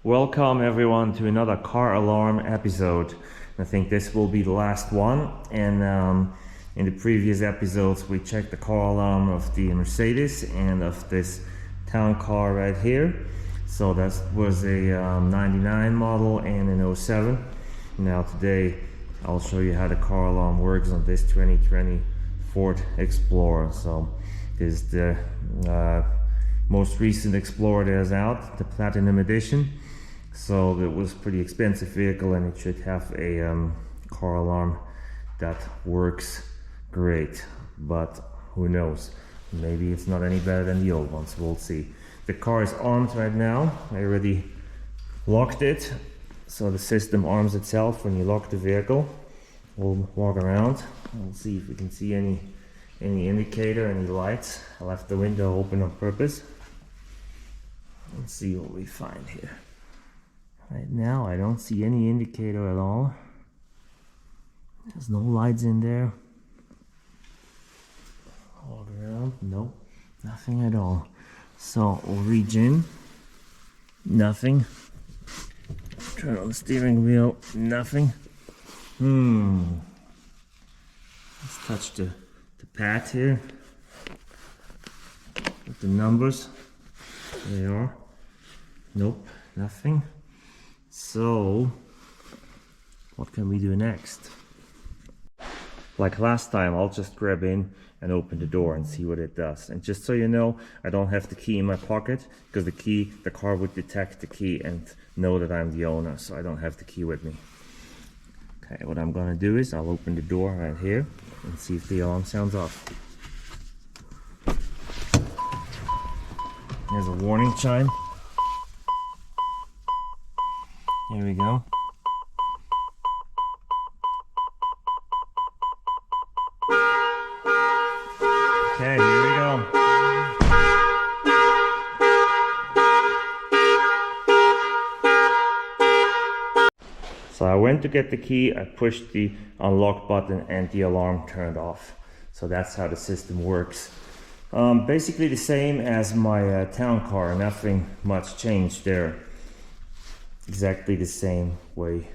Welcome everyone to another car alarm episode. I think this will be the last one, and in the previous episodes we checked the car alarm of the Mercedes and of this town car right here. So that was a 99 model and an 07. Now today I'll show you how the car alarm works on this 2020 Ford Explorer. So this is the most recent Explorer that's out, the Platinum Edition. So it was a pretty expensive vehicle, and it should have a car alarm that works great, but who knows, maybe it's not any better than the old ones. We'll see. The car is armed right now. I already locked it, so the system arms itself when you lock the vehicle. We'll walk around. We'll see if we can see any indicator, any lights. I left the window open on purpose. Let's see what we find here. Right now I don't see any indicator at all. There's no lights in there. Walk around, nope, nothing at all. So we'll reach in, nothing. Turn on the steering wheel, nothing. Let's touch the pad here with the numbers. There they are. Nope, nothing. So what can we do next? Like last time, I'll just grab in and open the door and see what it does. And just so you know, I don't have the key in my pocket, because the car would detect the key and know that I'm the owner, so I don't have the key with me. Okay, what I'm gonna do is I'll open the door right here and see if the alarm sounds off. There's a warning chime. Here we go. Okay, here we go. So I went to get the key, I pushed the unlock button, and the alarm turned off. So that's how the system works. Basically the same as my town car, nothing much changed there. Exactly the same way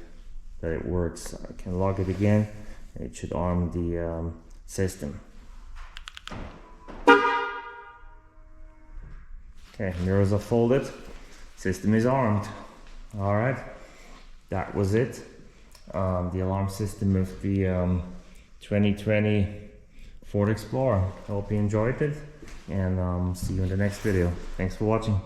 that it works. I can lock it again, and it should arm the system. Okay, mirrors are folded, system is armed. Alright, that was it. The alarm system of the 2020 Ford Explorer. I hope you enjoyed it, and see you in the next video. Thanks for watching.